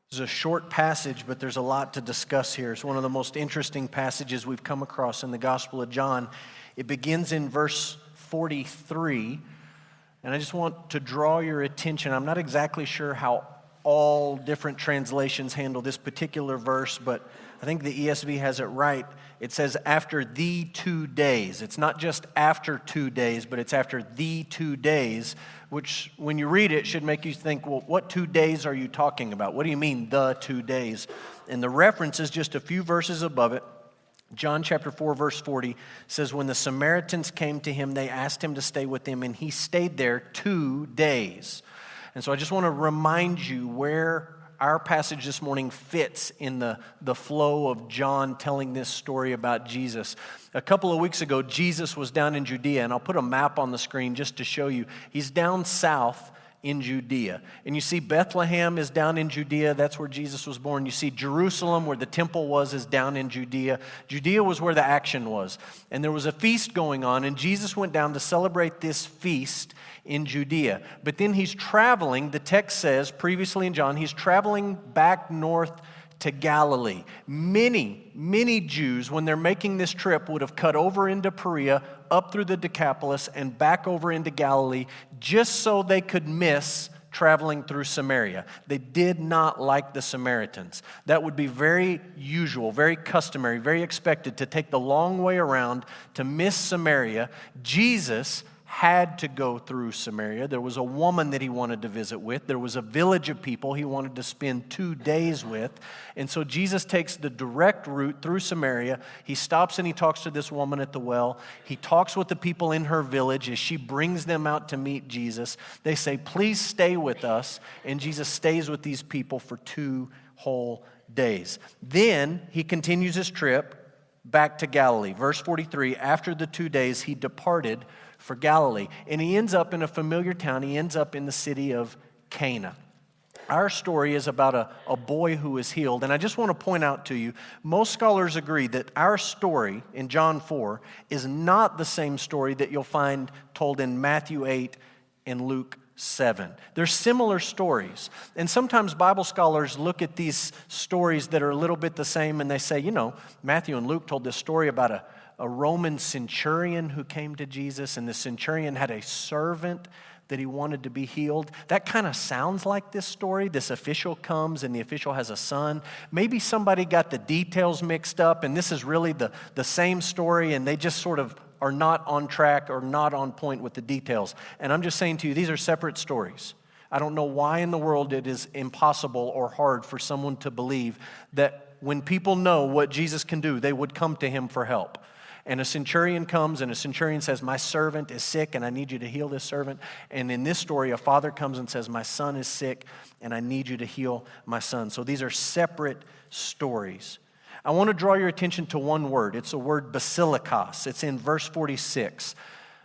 It's a short passage, but there's a lot to discuss here. It's one of the most interesting passages we've come across in the Gospel of John. It begins in verse 43, and I just want to draw your attention. I'm not exactly sure how all different translations handle this particular verse, but I think the ESV has it right. It says, after the 2 days. It's not just after 2 days, but it's after the 2 days, which when you read it should make you think, well, what 2 days are you talking about? What do you mean, the 2 days? And the reference is just a few verses above it. John chapter 4, verse 40 says, when the Samaritans came to him, they asked him to stay with them, and he stayed there 2 days. And so I just want to remind you where our passage this morning fits in the flow of John telling this story about Jesus. A couple of weeks ago, Jesus was down in Judea, and I'll put a map on the screen just to show you. He's down south in Judea. And you see Bethlehem is down in Judea. That's where Jesus was born. You see Jerusalem, where the temple was, is down in Judea. Judea was where the action was. And there was a feast going on, and Jesus went down to celebrate this feast in Judea. But then he's traveling, the text says, previously in John, he's traveling back north to Galilee. Many Jews, when they're making this trip, would have cut over into Perea, up through the Decapolis, and back over into Galilee, just so they could miss traveling through Samaria. They did not like the Samaritans. That would be very usual, very customary, very expected to take the long way around to miss Samaria. Jesus had to go through Samaria. There was a woman that he wanted to visit with. There was a village of people he wanted to spend 2 days with. And so Jesus takes the direct route through Samaria. He stops and he talks to this woman at the well. He talks with the people in her village as she brings them out to meet Jesus. They say, please stay with us. And Jesus stays with these people for 2 whole days. Then he continues his trip back to Galilee. Verse 43, after the 2 days, he departed for Galilee. And he ends up in a familiar town. He ends up in the city of Cana. Our story is about a boy who is healed. And I just want to point out to you, most scholars agree that our story in John 4 is not the same story that you'll find told in Matthew 8 and Luke 7. They're similar stories. And sometimes Bible scholars look at these stories that are a little bit the same and they say, you know, Matthew and Luke told this story about a Roman centurion who came to Jesus, and the centurion had a servant that he wanted to be healed. That kind of sounds like this story. This official comes and the official has a son. Maybe somebody got the details mixed up and this is really the same story and they just sort of are not on track or not on point with the details. And I'm just saying to you, these are separate stories. I don't know why in the world it is impossible or hard for someone to believe that when people know what Jesus can do, they would come to him for help. And a centurion comes and a centurion says, my servant is sick and I need you to heal this servant. And in this story, a father comes and says, my son is sick and I need you to heal my son. So these are separate stories. I want to draw your attention to one word. It's the word basilikos. It's in verse 46.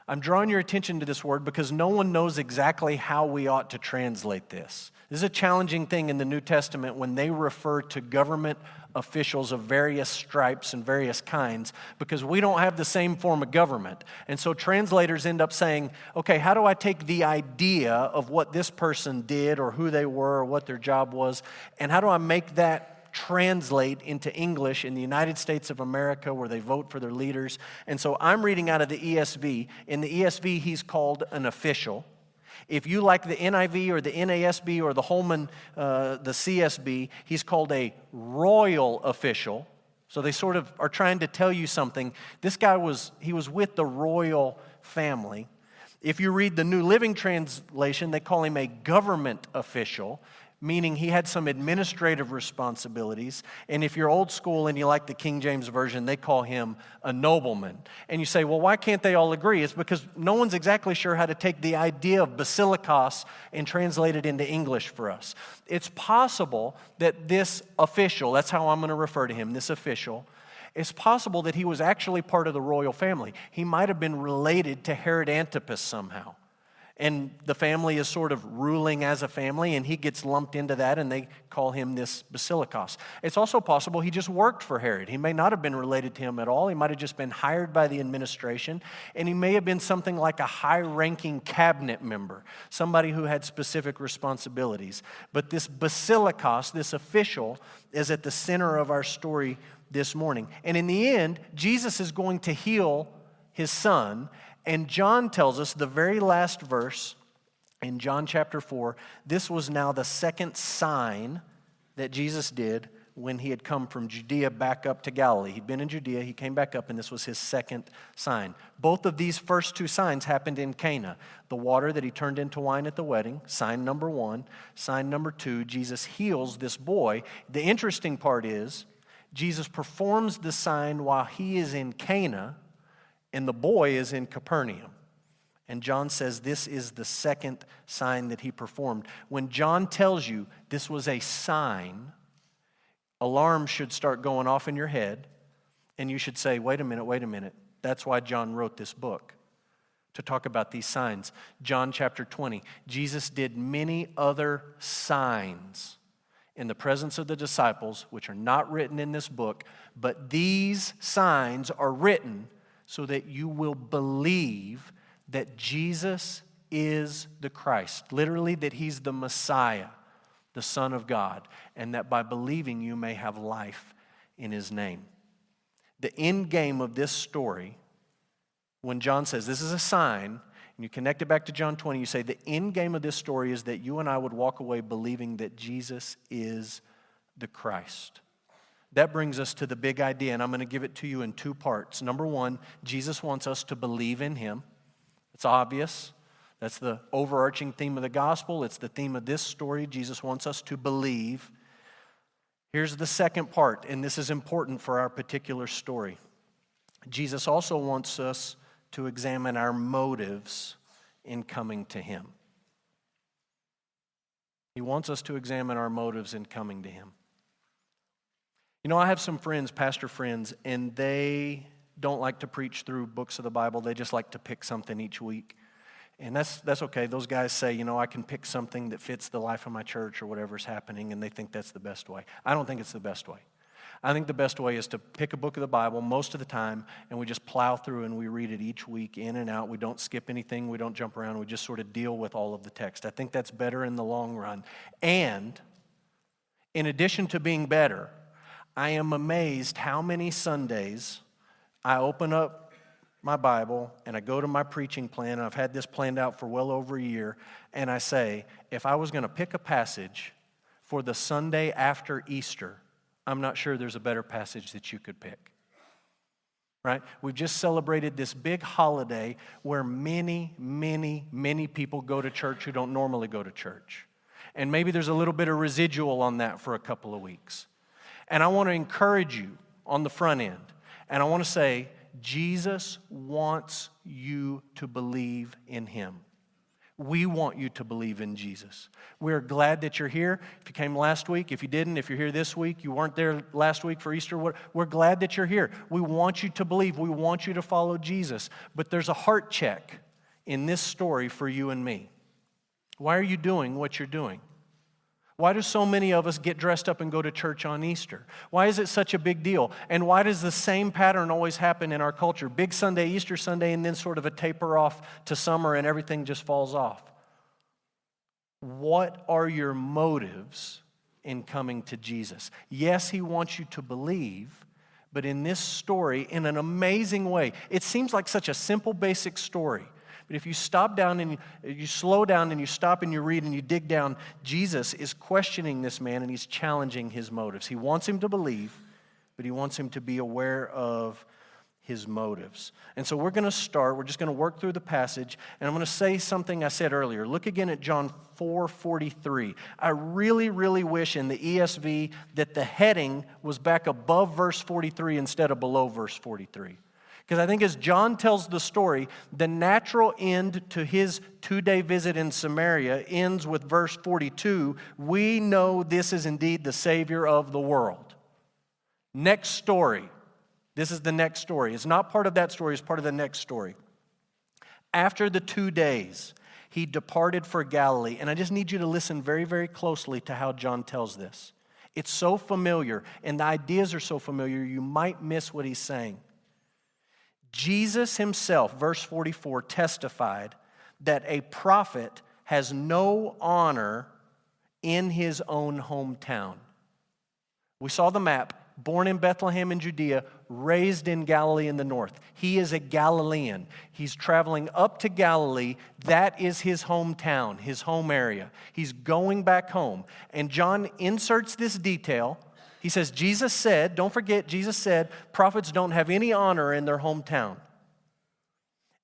I'm drawing your attention to this word because no one knows exactly how we ought to translate this. This is a challenging thing in the New Testament when they refer to government officials of various stripes and various kinds because we don't have the same form of government. And so translators end up saying, okay, how do I take the idea of what this person did or who they were or what their job was, and how do I make that translate into English in the United States of America where they vote for their leaders? And so I'm reading out of the ESV. In the ESV, he's called an official. If you like the NIV or the NASB or the Holman, the CSB, he's called a royal official. So they sort of are trying to tell you something. This guy was with the royal family. If you read the New Living Translation, they call him a government official, meaning he had some administrative responsibilities. And if you're old school and you like the King James Version, they call him a nobleman. And you say, well, why can't they all agree? It's because no one's exactly sure how to take the idea of basilikos and translate it into English for us. It's possible that this official, that's how I'm going to refer to him, this official, it's possible that he was actually part of the royal family. He might have been related to Herod Antipas somehow. And the family is sort of ruling as a family, and he gets lumped into that, and they call him this Basilikos. It's also possible he just worked for Herod. He may not have been related to him at all. He might have just been hired by the administration, and he may have been something like a high-ranking cabinet member, somebody who had specific responsibilities. But this Basilikos, this official, is at the center of our story this morning. And in the end, Jesus is going to heal his son. And John tells us, the very last verse in John chapter 4, this was now the second sign that Jesus did when he had come from Judea back up to Galilee. He'd been in Judea, he came back up, and this was his second sign. Both of these first two signs happened in Cana. The water that he turned into wine at the wedding, sign number 1. Sign number 2, Jesus heals this boy. The interesting part is, Jesus performs the sign while he is in Cana, and the boy is in Capernaum. And John says this is the second sign that he performed. When John tells you this was a sign, alarms should start going off in your head, and you should say, wait a minute. That's why John wrote this book, to talk about these signs. John chapter 20, Jesus did many other signs in the presence of the disciples, which are not written in this book, but these signs are written so that you will believe that Jesus is the Christ. Literally, that he's the Messiah, the Son of God, and that by believing you may have life in his name. The end game of this story, when John says this is a sign, and you connect it back to John 20, you say the end game of this story is that you and I would walk away believing that Jesus is the Christ. That brings us to the big idea, and I'm going to give it to you in two parts. Number one, Jesus wants us to believe in him. It's obvious. That's the overarching theme of the gospel. It's the theme of this story. Jesus wants us to believe. Here's the second part, and this is important for our particular story. Jesus also wants us to examine our motives in coming to him. He wants us to examine our motives in coming to him. You know, I have some friends, pastor friends, and they don't like to preach through books of the Bible. They just like to pick something each week. And that's okay. Those guys say, you know, I can pick something that fits the life of my church or whatever's happening, and they think that's the best way. I don't think it's the best way. I think the best way is to pick a book of the Bible most of the time, and we just plow through and we read it each week in and out. We don't skip anything. We don't jump around. We just sort of deal with all of the text. I think that's better in the long run. And in addition to being better, I am amazed how many Sundays I open up my Bible and I go to my preaching plan, and I've had this planned out for well over a year, and I say, if I was going to pick a passage for the Sunday after Easter, I'm not sure there's a better passage that you could pick. Right? We've just celebrated this big holiday where many, many, many people go to church who don't normally go to church. And maybe there's a little bit of residual on that for a couple of weeks. And I want to encourage you on the front end. And I want to say, Jesus wants you to believe in him. We want you to believe in Jesus. We're glad that you're here. If you came last week, if you didn't, if you're here this week, you weren't there last week for Easter, we're glad that you're here. We want you to believe. We want you to follow Jesus. But there's a heart check in this story for you and me. Why are you doing what you're doing? Why do so many of us get dressed up and go to church on Easter? Why is it such a big deal? And why does the same pattern always happen in our culture? Big Sunday, Easter Sunday, and then sort of a taper off to summer and everything just falls off. What are your motives in coming to Jesus? Yes, he wants you to believe, but in this story, in an amazing way, it seems like such a simple, basic story. But if you stop down and you slow down and you stop and you read and you dig down, Jesus is questioning this man and he's challenging his motives. He wants him to believe, but he wants him to be aware of his motives. And so we're just going to work through the passage, and I'm going to say something I said earlier. Look again at John 4:43. I really, really wish in the ESV that the heading was back above verse 43 instead of below verse 43. Because I think as John tells the story, the natural end to his 2-day visit in Samaria ends with verse 42. We know this is indeed the Savior of the world. Next story. This is the next story. It's not part of that story, it's part of the next story. After the 2 days, he departed for Galilee. And I just need you to listen very, very closely to how John tells this. It's so familiar, and the ideas are so familiar, you might miss what he's saying. Jesus himself, verse 44, testified that a prophet has no honor in his own hometown. We saw the map. Born in Bethlehem in Judea, raised in Galilee in the north. He is a Galilean. He's traveling up to Galilee. That is his hometown, his home area. He's going back home. And John inserts this detail. He says, Jesus said, don't forget, Jesus said, prophets don't have any honor in their hometown.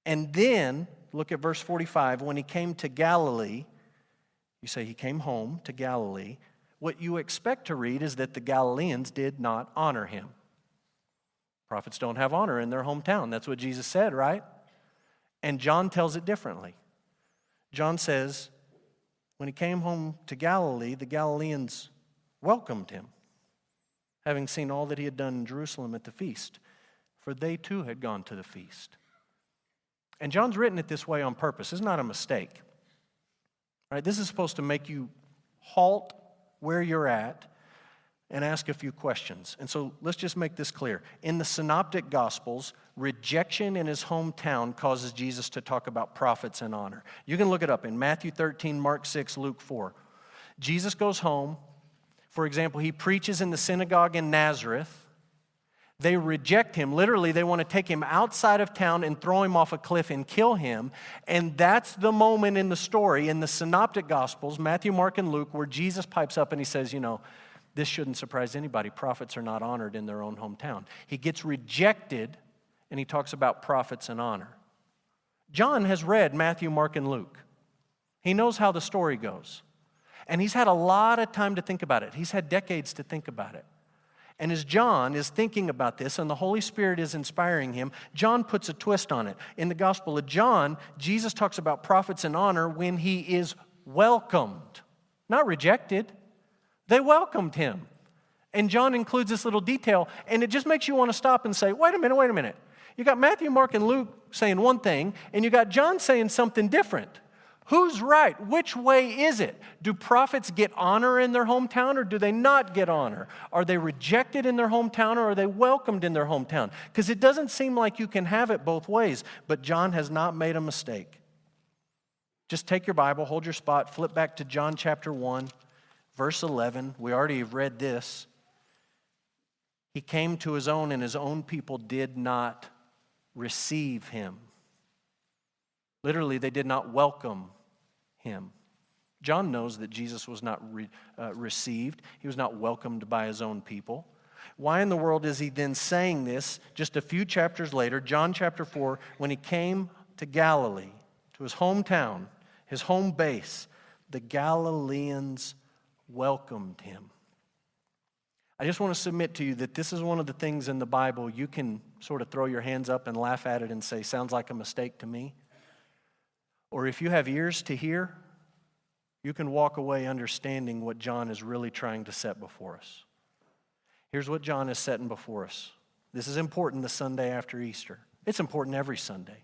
And then, look at verse 45. When he came to Galilee, you say he came home to Galilee. What you expect to read is that the Galileans did not honor him. Prophets don't have honor in their hometown. That's what Jesus said, right? And John tells it differently. John says, when he came home to Galilee, the Galileans welcomed him, having seen all that he had done in Jerusalem at the feast, for they too had gone to the feast. And John's written it this way on purpose. It's not a mistake. Right? This is supposed to make you halt where you're at and ask a few questions. And so let's just make this clear. In the Synoptic Gospels, rejection in his hometown causes Jesus to talk about prophets and honor. You can look it up in Matthew 13, Mark 6, Luke 4. Jesus goes home. For example, he preaches in the synagogue in Nazareth. They reject him. Literally, they want to take him outside of town and throw him off a cliff and kill him. And that's the moment in the story, in the Synoptic Gospels, Matthew, Mark, and Luke, where Jesus pipes up and he says, this shouldn't surprise anybody. Prophets are not honored in their own hometown. He gets rejected, and he talks about prophets and honor. John has read Matthew, Mark, and Luke. He knows how the story goes. And he's had a lot of time to think about it. He's had decades to think about it. And as John is thinking about this and the Holy Spirit is inspiring him, John puts a twist on it. In the Gospel of John, Jesus talks about prophets and honor when he is welcomed, not rejected. They welcomed him. And John includes this little detail, and it just makes you want to stop and say, wait a minute. You got Matthew, Mark, and Luke saying one thing, and you got John saying something different. Who's right? Which way is it? Do prophets get honor in their hometown or do they not get honor? Are they rejected in their hometown or are they welcomed in their hometown? Because it doesn't seem like you can have it both ways, but John has not made a mistake. Just take your Bible, hold your spot, flip back to John chapter 1, verse 11. We already have read this. He came to his own and his own people did not receive him. Literally, they did not welcome him. John knows that Jesus was not received. He was not welcomed by his own people. Why in the world is he then saying this just a few chapters later, John chapter 4, when he came to Galilee, to his hometown, his home base, the Galileans welcomed him. I just want to submit to you that this is one of the things in the Bible you can sort of throw your hands up and laugh at it and say, sounds like a mistake to me. Or if you have ears to hear, you can walk away understanding what John is really trying to set before us. Here's what John is setting before us. This is important the Sunday after Easter. It's important every Sunday.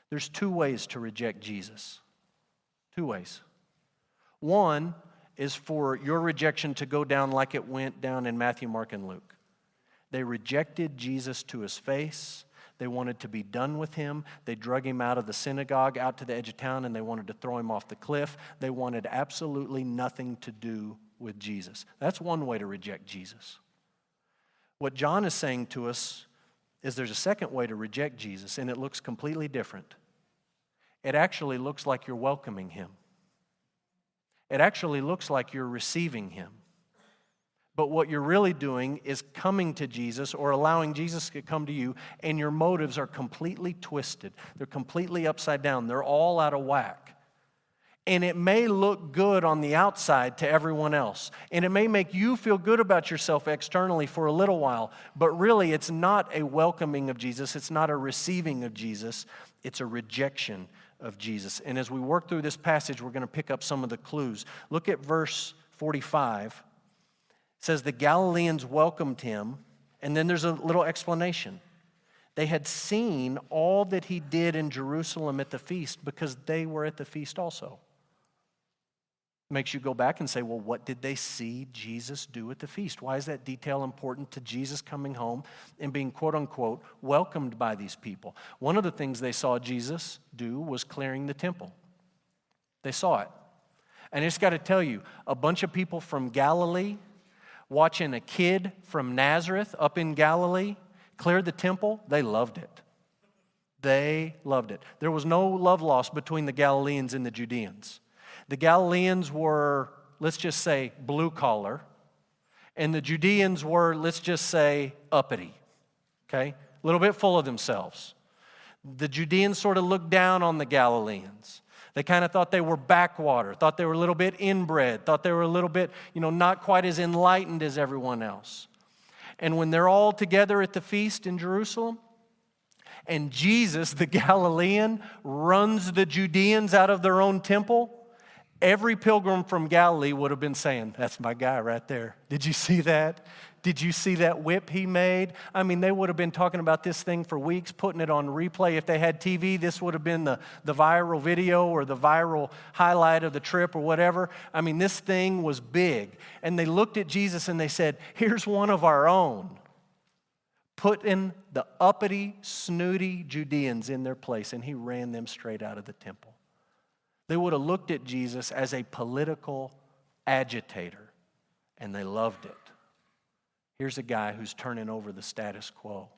There's two ways to reject Jesus. Two ways. One is for your rejection to go down like it went down in Matthew, Mark, and Luke. They rejected Jesus to his face. They wanted to be done with him. They drug him out of the synagogue, out to the edge of town, and they wanted to throw him off the cliff. They wanted absolutely nothing to do with Jesus. That's one way to reject Jesus. What John is saying to us is there's a second way to reject Jesus, and it looks completely different. It actually looks like you're welcoming him. It actually looks like you're receiving him. But what you're really doing is coming to Jesus or allowing Jesus to come to you, and your motives are completely twisted. They're completely upside down. They're all out of whack. And it may look good on the outside to everyone else. And it may make you feel good about yourself externally for a little while. But really, it's not a welcoming of Jesus. It's not a receiving of Jesus. It's a rejection of Jesus. And as we work through this passage, we're going to pick up some of the clues. Look at verse 45. It says the Galileans welcomed him, and then there's a little explanation. They had seen all that he did in Jerusalem at the feast because they were at the feast also. Makes you go back and say, well, what did they see Jesus do at the feast? Why is that detail important to Jesus coming home and being, quote unquote, welcomed by these people? One of the things they saw Jesus do was clearing the temple. They saw it. And I just got to tell you, a bunch of people from Galilee watching a kid from Nazareth up in Galilee clear the temple, they loved it. They loved it. There was no love lost between the Galileans and the Judeans. The Galileans were, let's just say, blue collar, and the Judeans were, let's just say, uppity, okay? A little bit full of themselves. The Judeans sort of looked down on the Galileans. They kind of thought they were backwater, thought they were a little bit inbred, thought they were a little bit, not quite as enlightened as everyone else. And when they're all together at the feast in Jerusalem, and Jesus, the Galilean, runs the Judeans out of their own temple, every pilgrim from Galilee would have been saying, that's my guy right there. Did you see that? Did you see that whip he made? I mean, they would have been talking about this thing for weeks, putting it on replay. If they had TV, this would have been the viral video or the viral highlight of the trip or whatever. I mean, this thing was big. And they looked at Jesus and they said, here's one of our own. Putting the uppity, snooty Judeans in their place, and he ran them straight out of the temple. They would have looked at Jesus as a political agitator, and they loved it. Here's a guy who's turning over the status quo.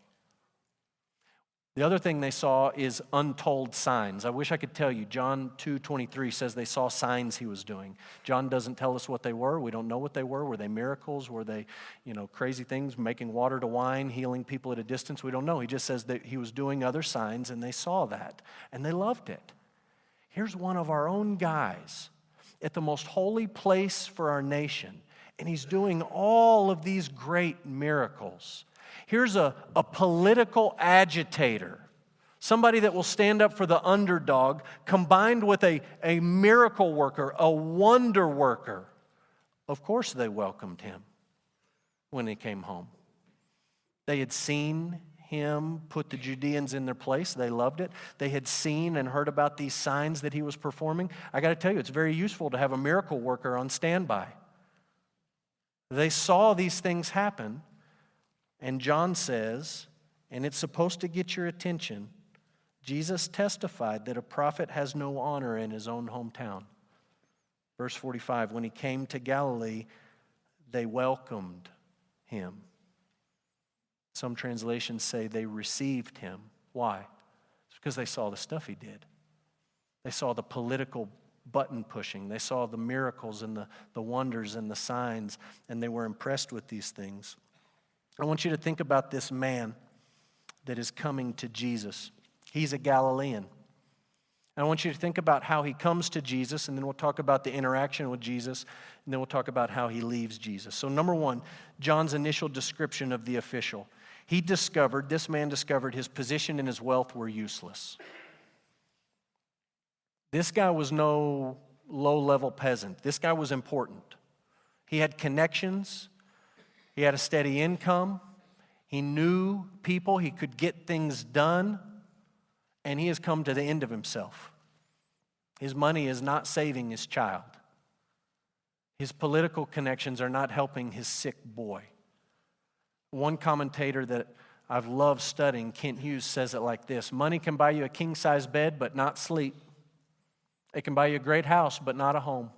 The other thing they saw is untold signs. I wish I could tell you. John 2:23 says they saw signs he was doing. John doesn't tell us what they were. We don't know what they were. Were they miracles? Were they, crazy things, making water to wine, healing people at a distance? We don't know. He just says that he was doing other signs, and they saw that, and they loved it. Here's one of our own guys at the most holy place for our nation, and he's doing all of these great miracles. Here's a political agitator, somebody that will stand up for the underdog, combined with a miracle worker, a wonder worker. Of course they welcomed him when he came home. They had seen him put the Judeans in their place. They loved it. They had seen and heard about these signs that he was performing. I got to tell you, it's very useful to have a miracle worker on standby. They saw these things happen, and John says, and it's supposed to get your attention, Jesus testified that a prophet has no honor in his own hometown. Verse 45, when he came to Galilee, they welcomed him. Some translations say they received him. Why? It's because they saw the stuff he did. They saw the political button pushing. They saw the miracles and the wonders and the signs, and they were impressed with these things. I want you to think about this man that is coming to Jesus. He's a Galilean. And I want you to think about how he comes to Jesus, and then we'll talk about the interaction with Jesus, and then we'll talk about how he leaves Jesus. So number one, John's initial description of the official. This man discovered his position and his wealth were useless. This guy was no low-level peasant. This guy was important. He had connections. He had a steady income. He knew people. He could get things done. And he has come to the end of himself. His money is not saving his child. His political connections are not helping his sick boy. One commentator that I've loved studying, Kent Hughes, says it like this: money can buy you a king-size bed, but not sleep. It can buy you a great house, but not a home.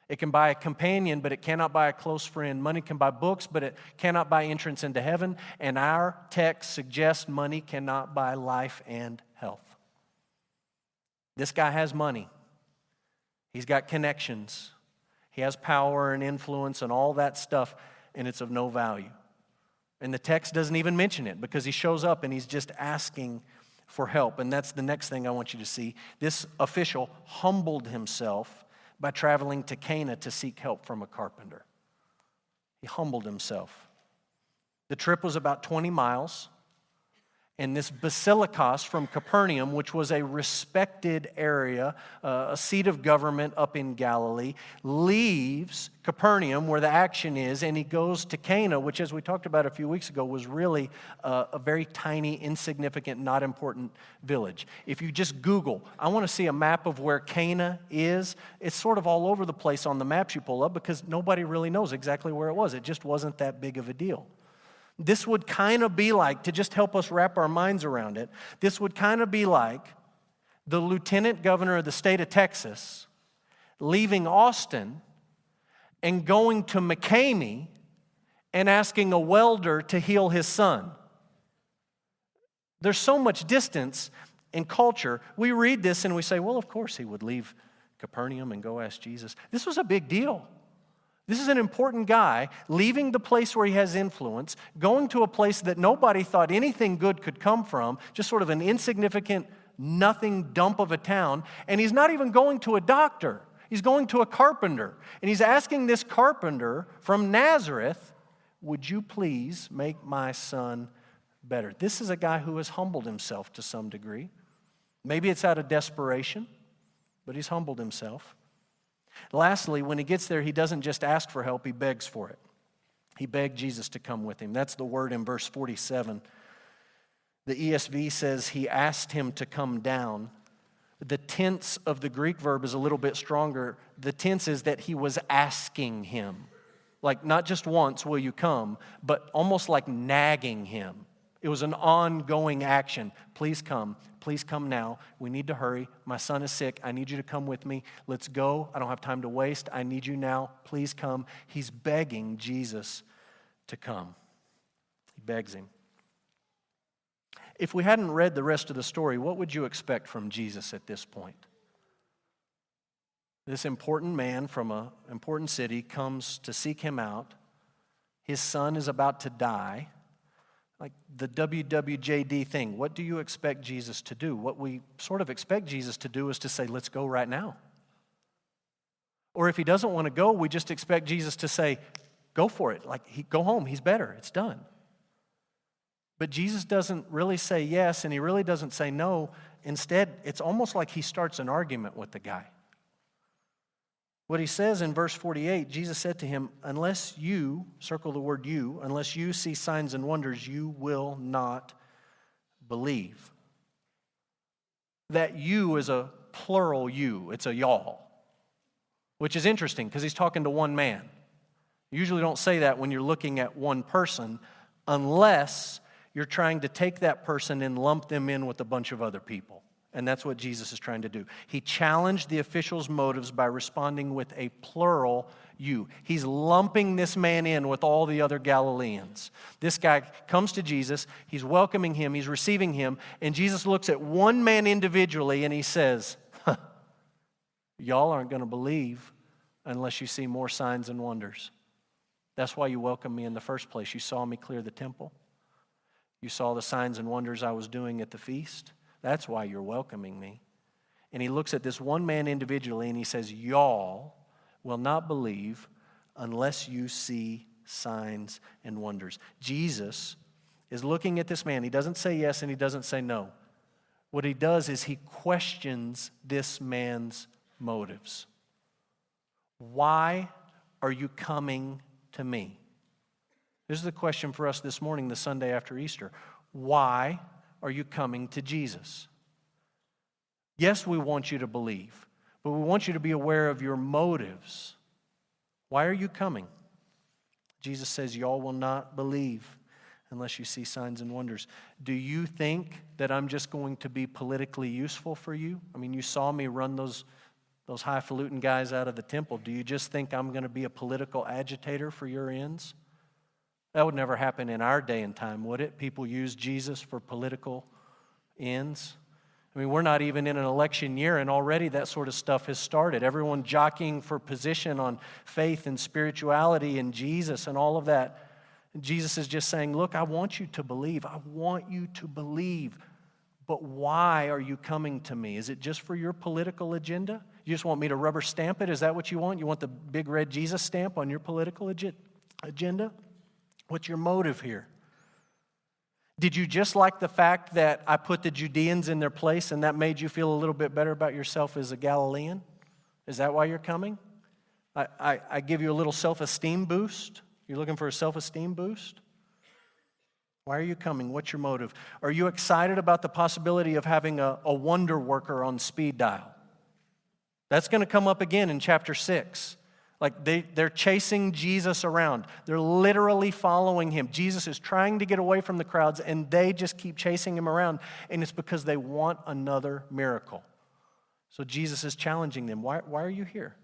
It can buy a companion, but it cannot buy a close friend. Money can buy books, but it cannot buy entrance into heaven. And our text suggests money cannot buy life and health. This guy has money. He's got connections. He has power and influence and all that stuff, and it's of no value. And the text doesn't even mention it because he shows up and he's just asking for help. And that's the next thing I want you to see. This official humbled himself by traveling to Cana to seek help from a carpenter. He humbled himself. The trip was about 20 miles, And this basilikos from Capernaum, which was a respected area, a seat of government up in Galilee, leaves Capernaum, where the action is, and he goes to Cana, which, as we talked about a few weeks ago, was really a very tiny, insignificant, not important village. If you just Google, I want to see a map of where Cana is, it's sort of all over the place on the maps you pull up because nobody really knows exactly where it was. It just wasn't that big of a deal. This would kind of be like, to just help us wrap our minds around it, this would kind of be like the lieutenant governor of the state of Texas leaving Austin and going to McCamey and asking a welder to heal his son. There's so much distance in culture. We read this and we say, well, of course he would leave Capernaum and go ask Jesus. This was a big deal. This is an important guy leaving the place where he has influence, going to a place that nobody thought anything good could come from, just sort of an insignificant, nothing dump of a town. And he's not even going to a doctor. He's going to a carpenter. And he's asking this carpenter from Nazareth, would you please make my son better? This is a guy who has humbled himself to some degree. Maybe it's out of desperation, but he's humbled himself. Lastly, when he gets there, he doesn't just ask for help, he begs for it. He begged Jesus to come with him. That's the word in verse 47. The ESV says he asked him to come down. The tense of the Greek verb is a little bit stronger. The tense is that he was asking him. Like not just once will you come, but almost like nagging him. It was an ongoing action. Please come. Please come now. We need to hurry. My son is sick. I need you to come with me. Let's go. I don't have time to waste. I need you now. Please come. He's begging Jesus to come. He begs him. If we hadn't read the rest of the story, what would you expect from Jesus at this point? This important man from an important city comes to seek him out. His son is about to die. Like the WWJD thing, what do you expect Jesus to do? What we sort of expect Jesus to do is to say, let's go right now. Or if he doesn't want to go, we just expect Jesus to say, go for it. Like, go home, he's better, it's done. But Jesus doesn't really say yes, and he really doesn't say no. Instead, it's almost like he starts an argument with the guy. What he says in verse 48, Jesus said to him, unless you, circle the word you, unless you see signs and wonders, you will not believe. That you is a plural you, it's a y'all, which is interesting because he's talking to one man. You usually don't say that when you're looking at one person unless you're trying to take that person and lump them in with a bunch of other people. And that's what Jesus is trying to do. He challenged the officials' motives by responding with a plural you. He's lumping this man in with all the other Galileans. This guy comes to Jesus, he's welcoming him, he's receiving him, and Jesus looks at one man individually and he says, y'all aren't going to believe unless you see more signs and wonders. That's why you welcomed me in the first place. You saw me clear the temple. You saw the signs and wonders I was doing at the feast. That's why you're welcoming me. And he looks at this one man individually and he says, y'all will not believe unless you see signs and wonders. Jesus is looking at this man. He doesn't say yes and he doesn't say no. What he does is he questions this man's motives. Why are you coming to me? This is the question for us this morning, the Sunday after Easter. Why are you coming to Jesus? Yes, we want you to believe, but we want you to be aware of your motives. Why are you coming? Jesus says, y'all will not believe unless you see signs and wonders. Do you think that I'm just going to be politically useful for you? I mean, you saw me run those highfalutin guys out of the temple. Do you just think I'm going to be a political agitator for your ends? That would never happen in our day and time, would it? People use Jesus for political ends. I mean, we're not even in an election year, and already that sort of stuff has started. Everyone jockeying for position on faith and spirituality and Jesus and all of that. And Jesus is just saying, look, I want you to believe. I want you to believe. But why are you coming to me? Is it just for your political agenda? You just want me to rubber stamp it? Is that what you want? You want the big red Jesus stamp on your political agenda? What's your motive here? Did you just like the fact that I put the Judeans in their place and that made you feel a little bit better about yourself as a Galilean? Is that why you're coming? I give you a little self-esteem boost? You're looking for a self-esteem boost? Why are you coming? What's your motive? Are you excited about the possibility of having a wonder worker on speed dial? That's going to come up again in chapter 6. Like they're chasing Jesus around. They're literally following him. Jesus is trying to get away from the crowds, and they just keep chasing him around, and it's because they want another miracle. So Jesus is challenging them. Why are you here?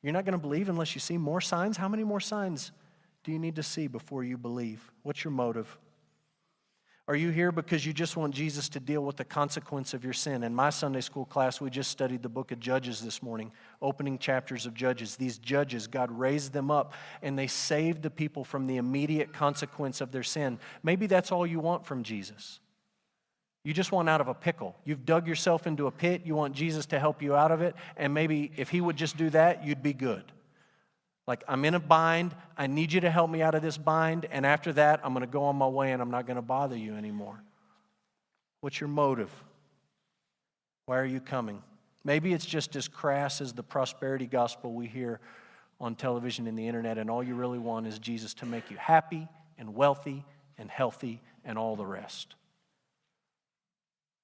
You're not going to believe unless you see more signs? How many more signs do you need to see before you believe? What's your motive? Are you here because you just want Jesus to deal with the consequence of your sin? In my Sunday school class, we just studied the book of Judges this morning, opening chapters of Judges. These judges, God raised them up, and they saved the people from the immediate consequence of their sin. Maybe that's all you want from Jesus. You just want out of a pickle. You've dug yourself into a pit. You want Jesus to help you out of it, and maybe if he would just do that, you'd be good. Like, I'm in a bind, I need you to help me out of this bind, and after that, I'm going to go on my way and I'm not going to bother you anymore. What's your motive? Why are you coming? Maybe it's just as crass as the prosperity gospel we hear on television and the internet, and all you really want is Jesus to make you happy and wealthy and healthy and all the rest.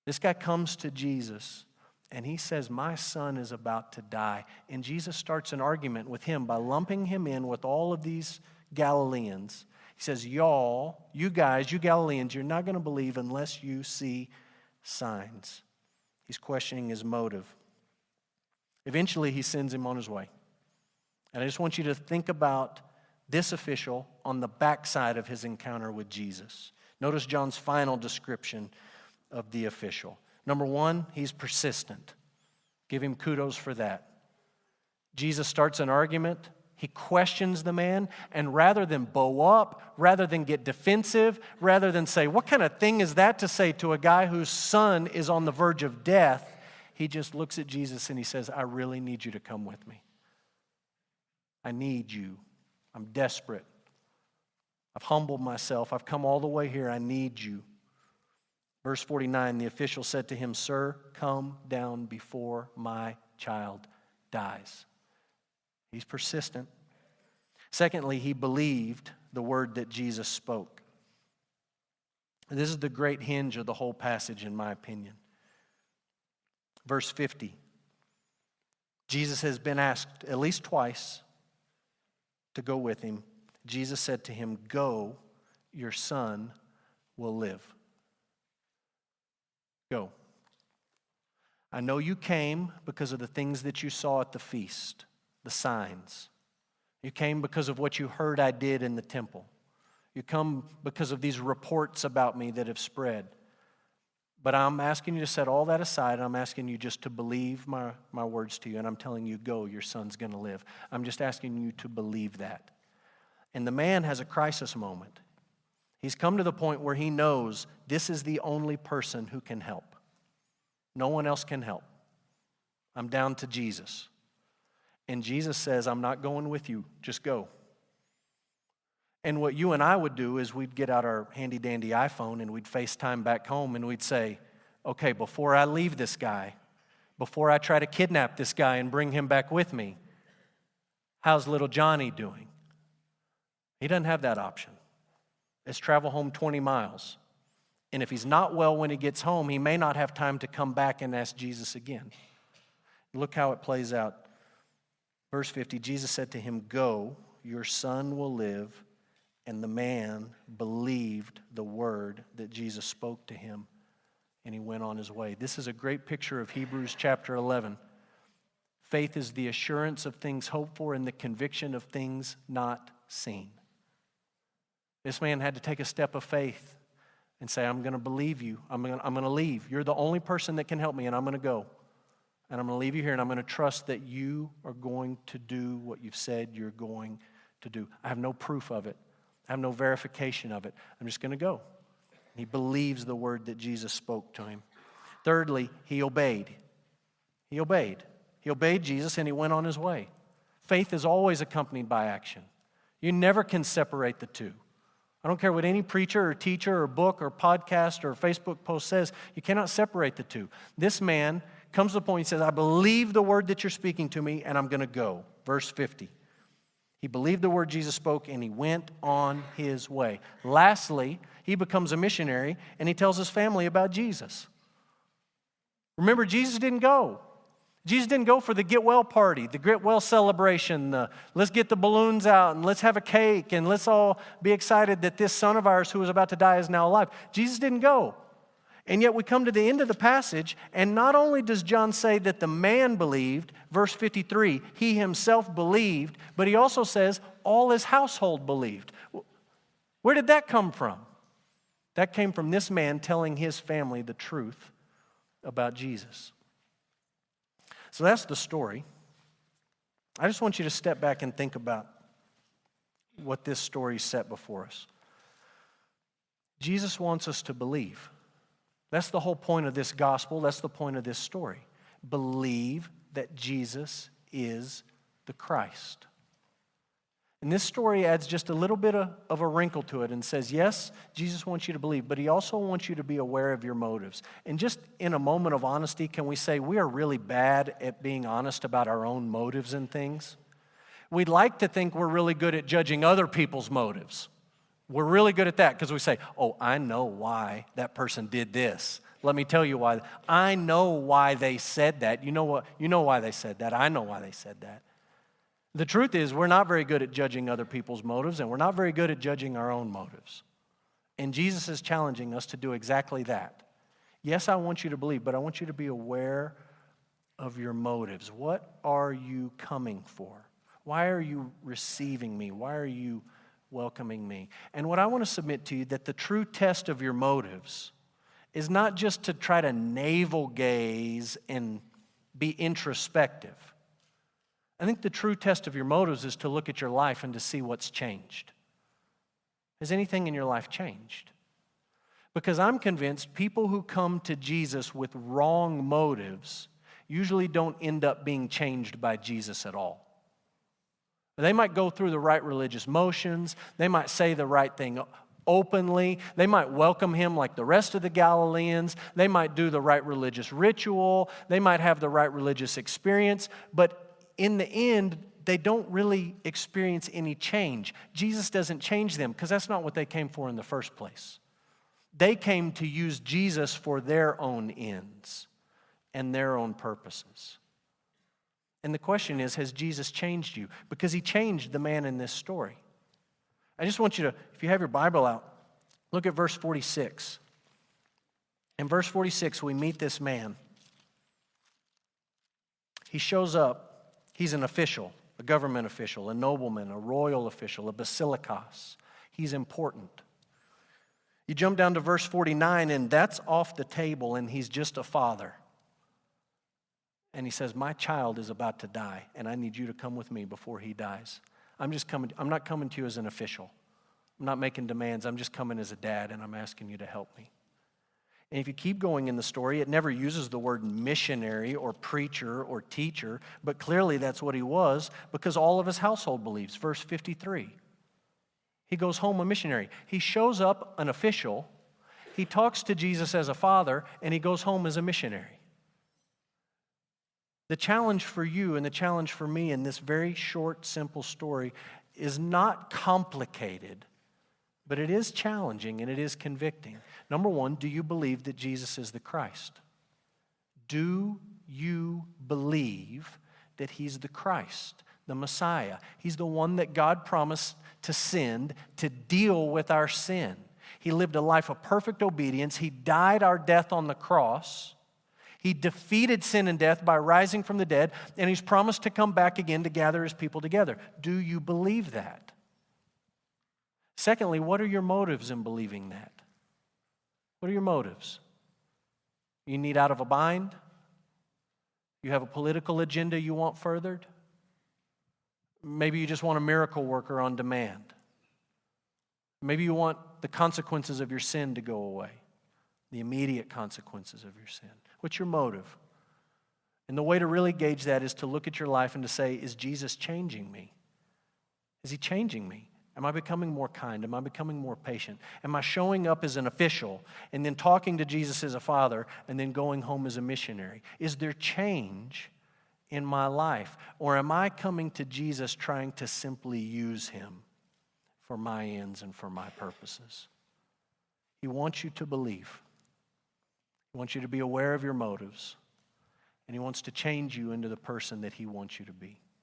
This guy comes to Jesus, and he says, my son is about to die. And Jesus starts an argument with him by lumping him in with all of these Galileans. He says, you guys, you Galileans, you're not going to believe unless you see signs. He's questioning his motive. Eventually, he sends him on his way. And I just want you to think about this official on the backside of his encounter with Jesus. Notice John's final description of the official. Number one, he's persistent. Give him kudos for that. Jesus starts an argument. He questions the man, and rather than bow up, rather than get defensive, rather than say, what kind of thing is that to say to a guy whose son is on the verge of death, he just looks at Jesus and he says, I really need you to come with me. I need you. I'm desperate. I've humbled myself. I've come all the way here. I need you. Verse 49, the official said to him, Sir, come down before my child dies. He's persistent. Secondly, he believed the word that Jesus spoke. This is the great hinge of the whole passage, in my opinion. Verse 50, Jesus has been asked at least twice to go with him. Jesus said to him, Go, your son will live. Go. I know you came because of the things that you saw at the feast, the signs. You came because of what you heard I did in the temple. You come because of these reports about me that have spread. But I'm asking you to set all that aside, and I'm asking you just to believe my words to you, and I'm telling you, go, your son's going to live. I'm just asking you to believe that. And the man has a crisis moment. He's come to the point where he knows this is the only person who can help. No one else can help. I'm down to Jesus. And Jesus says, I'm not going with you. Just go. And what you and I would do is we'd get out our handy-dandy iPhone and we'd FaceTime back home and we'd say, okay, before I leave this guy, before I try to kidnap this guy and bring him back with me, how's little Johnny doing? He doesn't have that option. Let's travel home 20 miles. And if he's not well when he gets home, he may not have time to come back and ask Jesus again. Look how it plays out. Verse 50, Jesus said to him, Go, your son will live. And the man believed the word that Jesus spoke to him, and he went on his way. This is a great picture of Hebrews chapter 11. Faith is the assurance of things hoped for and the conviction of things not seen. This man had to take a step of faith and say, I'm going to believe you. I'm going to leave. You're the only person that can help me, and I'm going to go. And I'm going to leave you here, and I'm going to trust that you are going to do what you've said you're going to do. I have no proof of it. I have no verification of it. I'm just going to go. He believes the word that Jesus spoke to him. Thirdly, he obeyed. He obeyed. He obeyed Jesus, and he went on his way. Faith is always accompanied by action. You never can separate the two. I don't care what any preacher or teacher or book or podcast or Facebook post says. You cannot separate the two. This man comes to the point, he says, I believe the word that you're speaking to me, and I'm going to go. Verse 50. He believed the word Jesus spoke, and he went on his way. Lastly, he becomes a missionary, and he tells his family about Jesus. Remember, Jesus didn't go. Jesus didn't go for the get well party, the get well celebration, let's get the balloons out and let's have a cake and let's all be excited that this son of ours who was about to die is now alive. Jesus didn't go. And yet we come to the end of the passage, and not only does John say that the man believed, verse 53, he himself believed, but he also says all his household believed. Where did that come from? That came from this man telling his family the truth about Jesus. So that's the story. I just want you to step back and think about what this story set before us. Jesus wants us to believe. That's the whole point of this gospel. That's the point of this story. Believe that Jesus is the Christ. And this story adds just a little bit of a wrinkle to it and says, yes, Jesus wants you to believe, but he also wants you to be aware of your motives. And just in a moment of honesty, can we say we are really bad at being honest about our own motives and things? We'd like to think we're really good at judging other people's motives. We're really good at that because we say, oh, I know why that person did this. Let me tell you why. I know why they said that. You know what? You know why they said that. I know why they said that. The truth is, we're not very good at judging other people's motives, and we're not very good at judging our own motives. And Jesus is challenging us to do exactly that. Yes, I want you to believe, but I want you to be aware of your motives. What are you coming for? Why are you receiving me? Why are you welcoming me? And what I want to submit to you, that the true test of your motives is not just to try to navel gaze and be introspective. I think the true test of your motives is to look at your life and to see what's changed. Has anything in your life changed? Because I'm convinced people who come to Jesus with wrong motives usually don't end up being changed by Jesus at all. They might go through the right religious motions. They might say the right thing openly. They might welcome him like the rest of the Galileans. They might do the right religious ritual. They might have the right religious experience. But in the end, they don't really experience any change. Jesus doesn't change them because that's not what they came for in the first place. They came to use Jesus for their own ends and their own purposes. And the question is, has Jesus changed you? Because he changed the man in this story. I just want you to, if you have your Bible out, look at verse 46. In verse 46, we meet this man. He shows up. He's an official, a government official, a nobleman, a royal official, a basilikos. He's important. You jump down to verse 49, and that's off the table, and he's just a father. And he says, my child is about to die, and I need you to come with me before he dies. I'm not coming to you as an official. I'm not making demands. I'm just coming as a dad, and I'm asking you to help me. And if you keep going in the story, it never uses the word missionary or preacher or teacher, but clearly that's what he was because all of his household believes. Verse 53. He goes home a missionary. He shows up an official, he talks to Jesus as a father, and he goes home as a missionary. The challenge for you and the challenge for me in this very short, simple story is not complicated, but it is challenging and it is convicting. Number one, do you believe that Jesus is the Christ? Do you believe that he's the Christ, the Messiah? He's the one that God promised to send to deal with our sin. He lived a life of perfect obedience. He died our death on the cross. He defeated sin and death by rising from the dead, and he's promised to come back again to gather his people together. Do you believe that? Secondly, what are your motives in believing that? What are your motives? You need out of a bind? You have a political agenda you want furthered? Maybe you just want a miracle worker on demand. Maybe you want the consequences of your sin to go away, the immediate consequences of your sin. What's your motive? And the way to really gauge that is to look at your life and to say, is Jesus changing me? Is he changing me? Am I becoming more kind? Am I becoming more patient? Am I showing up as an official and then talking to Jesus as a father and then going home as a missionary? Is there change in my life? Or am I coming to Jesus trying to simply use him for my ends and for my purposes? He wants you to believe. He wants you to be aware of your motives. And he wants to change you into the person that he wants you to be.